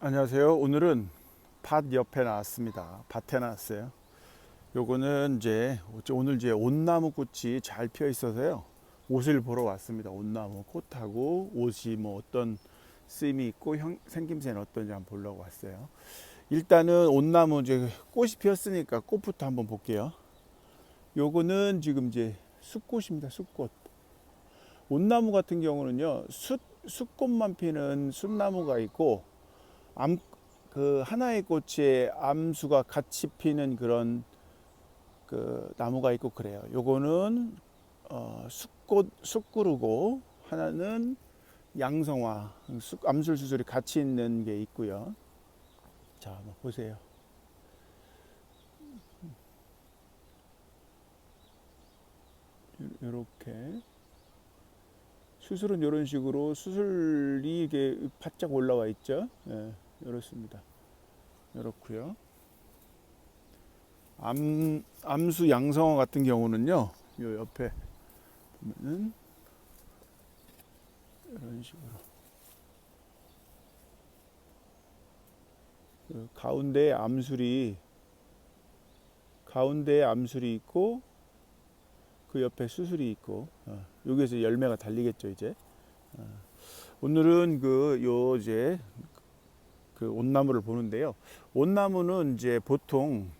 안녕하세요. 오늘은 밭 옆에 나왔습니다. 밭에 나왔어요. 요거는 오늘 온나무 꽃이 잘 피어 있어서요. 옷을 보러 왔습니다. 온나무 꽃하고 옷이 뭐 어떤 쓰임이 있고 생김새는 어떤지 한번 보려고 왔어요. 일단은 온나무 이제 꽃이 피었으니까 꽃부터 한번 볼게요. 요거는 지금 이제 숫꽃입니다. 숫꽃. 온나무 같은 경우는요. 숫꽃만 피는 숫나무가 있고 그 하나의 꽃에 암수가 같이 피는 그런 그 나무가 있고 그래요. 요거는 숫구르고 하나는 양성화, 암술 수술이 같이 있는 게 있고요. 자, 한번 보세요. 이렇게 수술은 이런 식으로 수술이 이게 바짝 올라와 있죠. 예, 이렇습니다. 이렇고요. 암수 양성화 같은 경우는요, 요 옆에 보면은 이런 식으로 그 가운데에 암술이 있고 그 옆에 수술이 있고 여기에서 열매가 달리겠죠 이제. 오늘은 그 온나무를 보는데요. 온나무는 이제 보통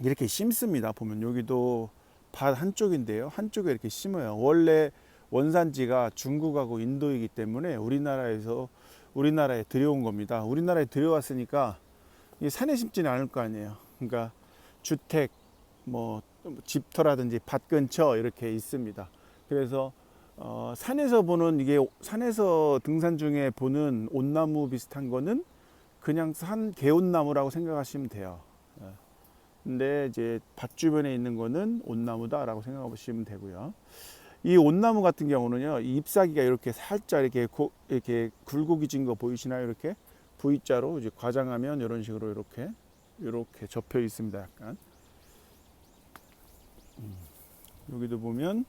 이렇게 심습니다. 보면 여기도 밭 한쪽인데요. 한쪽에 이렇게 심어요. 원래 원산지가 중국하고 인도이기 때문에 우리나라에 들여온 겁니다. 우리나라에 들여왔으니까 이 산에 심지는 않을 거 아니에요. 그러니까 주택, 뭐 집터라든지 밭 근처 이렇게 있습니다. 그래서 산에서 등산 중에 보는 온나무 비슷한 거는 그냥 산 개온나무라고 생각하시면 돼요. 근데 이제 밭 주변에 있는 거는 온나무다라고 생각하시면 되고요. 이 온나무 같은 경우는요, 이 잎사귀가 이렇게 살짝 이렇게 굴곡이진 거 보이시나요? 이렇게 V자로 이제 과장하면 이런 식으로 이렇게 접혀 있습니다. 약간 여기도 보면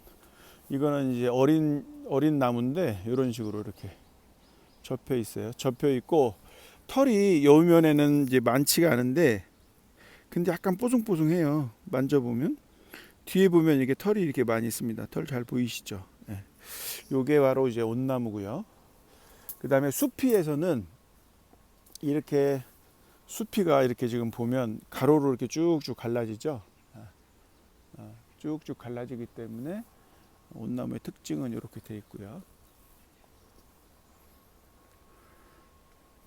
이거는 이제 어린 나무인데 이런 식으로 이렇게 접혀 있어요. 접혀 있고 털이 여면에는 이제 많지가 않은데 근데 약간 뽀송뽀송해요. 만져보면 뒤에 보면 이게 털이 이렇게 많이 있습니다. 털 잘 보이시죠? 네. 요게 바로 이제 온나무고요. 그 다음에 수피에서는 이렇게 수피가 이렇게 지금 보면 가로로 이렇게 쭉쭉 갈라지죠. 쭉쭉 갈라지기 때문에 온나무의 특징은 이렇게 되어 있고요.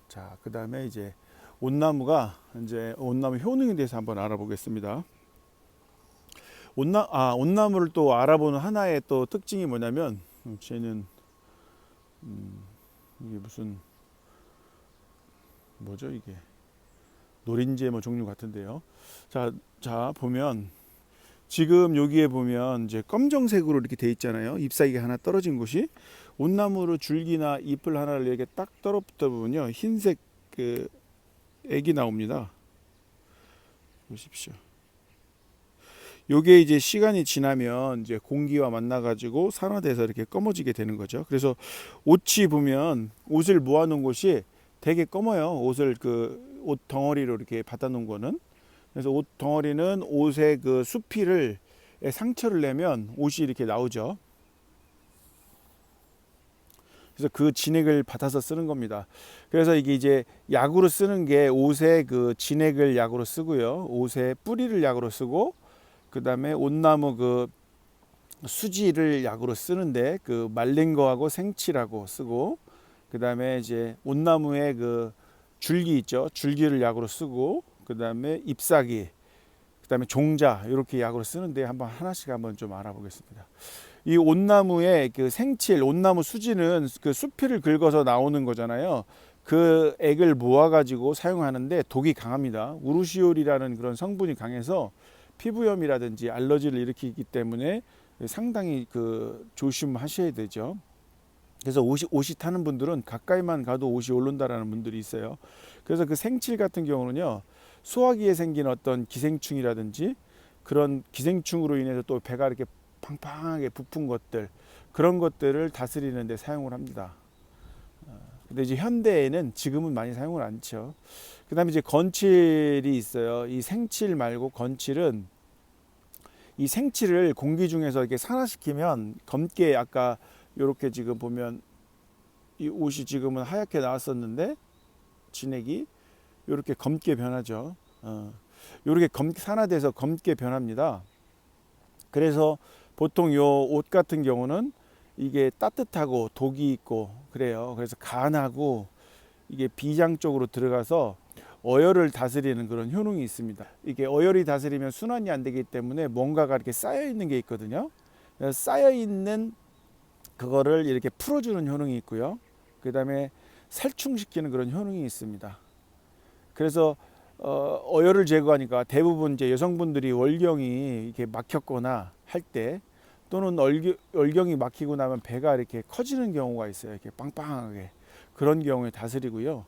자, 그 다음에 이제 온나무 효능에 대해서 한번 알아보겠습니다. 온나무를 또 알아보는 하나의 또 특징이 뭐냐면 쟤는 이게 뭐죠 이게 노린재 뭐 종류 같은데요. 자 보면 지금 여기에 보면 이제 검정색으로 이렇게 돼 있잖아요. 잎사귀가 하나 떨어진 곳이 온나무로 줄기나 잎을 하나를 이렇게 딱 떨어붙다 보면요 흰색 그 액이 나옵니다. 보십시오. 요게 이제 시간이 지나면 이제 공기와 만나가지고 산화돼서 이렇게 검어지게 되는 거죠. 그래서 옷이 보면 옷을 모아놓은 곳이 되게 검어요. 옷 덩어리로 이렇게 받아놓은 거는. 그래서 옷 덩어리는 옷의 그 수피를 상처를 내면 옷이 이렇게 나오죠. 그래서 그 진액을 받아서 쓰는 겁니다. 그래서 이게 이제 약으로 쓰는 게 옷의 그 진액을 약으로 쓰고요. 옷의 뿌리를 약으로 쓰고 그 다음에 온나무 그 수지를 약으로 쓰는데 그 말린 거하고 생치라고 쓰고 그 다음에 이제 온나무의 그 줄기 있죠. 줄기를 약으로 쓰고 그 다음에 잎사귀 그 다음에 종자 이렇게 약으로 쓰는데 하나씩 한번 좀 알아보겠습니다. 이 온나무의 그 생칠, 온나무 수지는 그 수피를 긁어서 나오는 거잖아요. 그 액을 모아가지고 사용하는데 독이 강합니다. 우르시올이라는 그런 성분이 강해서 피부염이라든지 알러지를 일으키기 때문에 상당히 그 조심하셔야 되죠. 그래서 옷이 타는 분들은 가까이만 가도 옷이 오른다라는 분들이 있어요. 그래서 그 생칠 같은 경우는요, 소화기에 생긴 어떤 기생충이라든지 그런 기생충으로 인해서 또 배가 이렇게 팡팡하게 부푼 것들 그런 것들을 다스리는 데 사용을 합니다. 근데 이제 현대에는 지금은 많이 사용을 않죠. 그다음에 이제 건칠이 있어요. 이 생칠 말고 건칠은 이 생칠을 공기 중에서 이렇게 산화시키면 검게, 아까 이렇게 지금 보면 이 옷이 지금은 하얗게 나왔었는데 진액이 이렇게 검게 변하죠. 이렇게 산화돼서 검게 변합니다. 그래서 보통 요 옷 같은 경우는 이게 따뜻하고 독이 있고 그래요. 그래서 간하고 이게 비장 쪽으로 들어가서 어혈을 다스리는 그런 효능이 있습니다. 이게 어혈이 다스리면 순환이 안 되기 때문에 뭔가가 이렇게 쌓여 있는 게 있거든요. 쌓여 있는 그거를 이렇게 풀어주는 효능이 있고요. 그 다음에 살충시키는 그런 효능이 있습니다. 그래서 어혈을 제거하니까 대부분 이제 여성분들이 월경이 이렇게 막혔거나 할 때, 또는 월경이 막히고 나면 배가 이렇게 커지는 경우가 있어요. 이렇게 빵빵하게. 그런 경우에 다스리고요.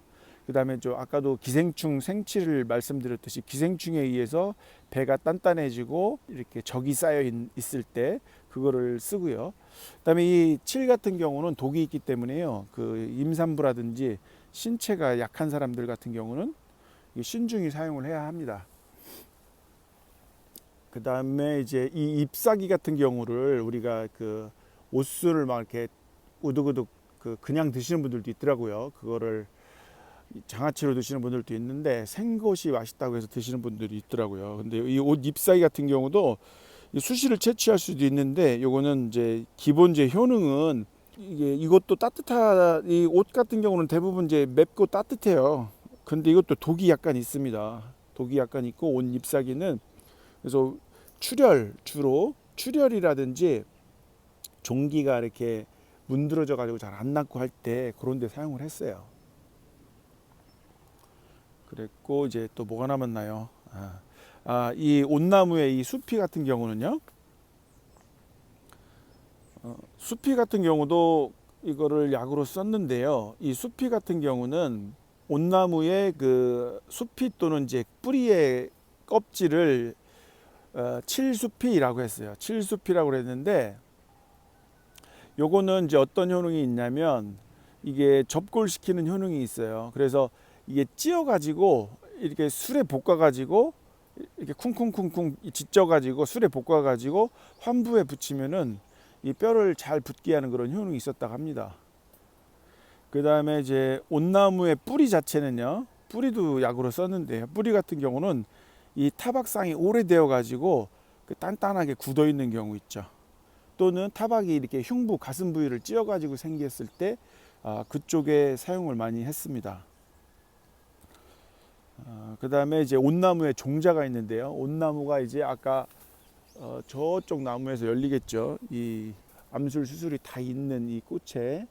그 다음에 아까도 기생충 생치를 말씀드렸듯이 기생충에 의해서 배가 단단해지고 이렇게 적이 쌓여 있을 때 그거를 쓰고요. 그 다음에 이 칠 같은 경우는 독이 있기 때문에요. 그 임산부라든지 신체가 약한 사람들 같은 경우는 신중히 사용을 해야 합니다. 그 다음에 이제 이 잎사귀 같은 경우를 우리가 그 옷술을 막 이렇게 우두구둑 그냥 드시는 분들도 있더라고요. 그거를 장아찌로 드시는 분들도 있는데 생것이 맛있다고 해서 드시는 분들이 있더라고요. 근데 이 옷 잎사귀 같은 경우도 수시를 채취할 수도 있는데, 요거는 이제 기본 효능은 이것도 이 옷 같은 경우는 대부분 이제 맵고 따뜻해요. 근데 이것도 독이 약간 있습니다. 독이 약간 있고 옷 잎사귀는 그래서 주로 출혈이라든지 종기가 이렇게 문드러져 가지고 잘 안 낫고 할 때 그런 데 사용을 했어요. 그랬고 이제 또 뭐가 남았나요? 이 온나무의 이 수피 같은 경우는요. 수피 같은 경우도 이거를 약으로 썼는데요. 이 수피 같은 경우는 온나무의 그 수피 또는 이제 뿌리의 껍질을 칠수피라고 했어요. 칠수피라고 그랬는데, 요거는 이제 어떤 효능이 있냐면 이게 접골시키는 효능이 있어요. 그래서 이게 찧어 가지고 이렇게 술에 볶아 가지고 이렇게 쿵쿵쿵쿵 찢어 가지고 술에 볶아 가지고 환부에 붙이면은 이 뼈를 잘 붙게 하는 그런 효능이 있었다고 합니다. 그 다음에 이제 온나무의 뿌리 자체는요, 뿌리도 약으로 썼는데요. 뿌리 같은 경우는 이 타박상이 오래되어 가지고 그 단단하게 굳어 있는 경우 있죠. 또는 타박이 이렇게 흉부 가슴 부위를 찧어 가지고 생겼을 때 그쪽에 사용을 많이 했습니다. 그 다음에 이제 온나무의 종자가 있는데요. 온나무가 이제 아까 저쪽 나무에서 열리겠죠. 이 암술 수술이 다 있는 이 꽃에,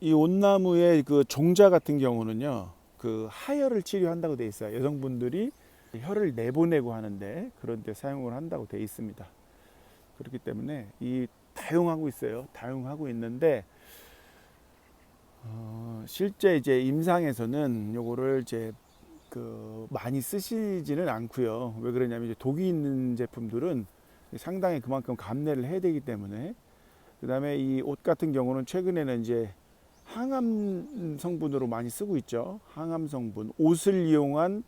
이 온나무의 그 종자 같은 경우는요, 그 하혈을 치료한다고 되어 있어요. 여성분들이 혈을 내보내고 하는데 그런 데 사용을 한다고 되어 있습니다. 그렇기 때문에 이 다용하고 있어요. 다용하고 있는데 실제 이제 임상에서는 요거를 이제 많이 쓰시지는 않고요. 왜 그러냐면 이제 독이 있는 제품들은 상당히 그만큼 감내를 해야 되기 때문에. 그다음에 이 옷 같은 경우는 최근에는 이제 항암 성분으로 많이 쓰고 있죠. 항암 성분, 옷을 이용한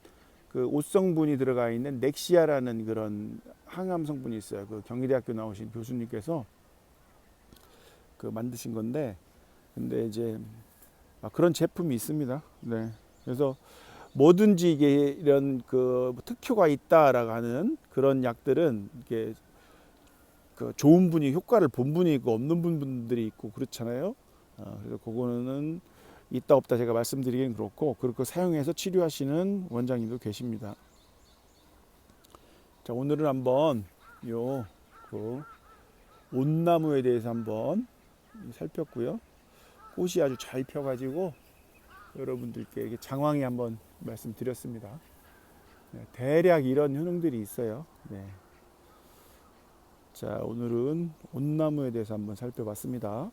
그 옷 성분이 들어가 있는 넥시아라는 그런 항암 성분이 있어요. 그 경희대학교 나오신 교수님께서 만드신 건데, 근데 이제 그런 제품이 있습니다. 네. 그래서 뭐든지 이게 이런 특효가 있다라고 하는 그런 약들은 이게 좋은 분이 효과를 본 분이 있고 없는 분들이 있고 그렇잖아요. 그래서 그거는 있다 없다 제가 말씀드리기는 그렇고, 그렇게 사용해서 치료하시는 원장님도 계십니다. 자, 오늘은 한번 온나무에 대해서 한번 살폈고요. 꽃이 아주 잘 펴가지고 여러분들께 이렇게 장황히 한번 말씀드렸습니다. 네, 대략 이런 효능들이 있어요. 네. 자, 오늘은 온나무에 대해서 한번 살펴봤습니다.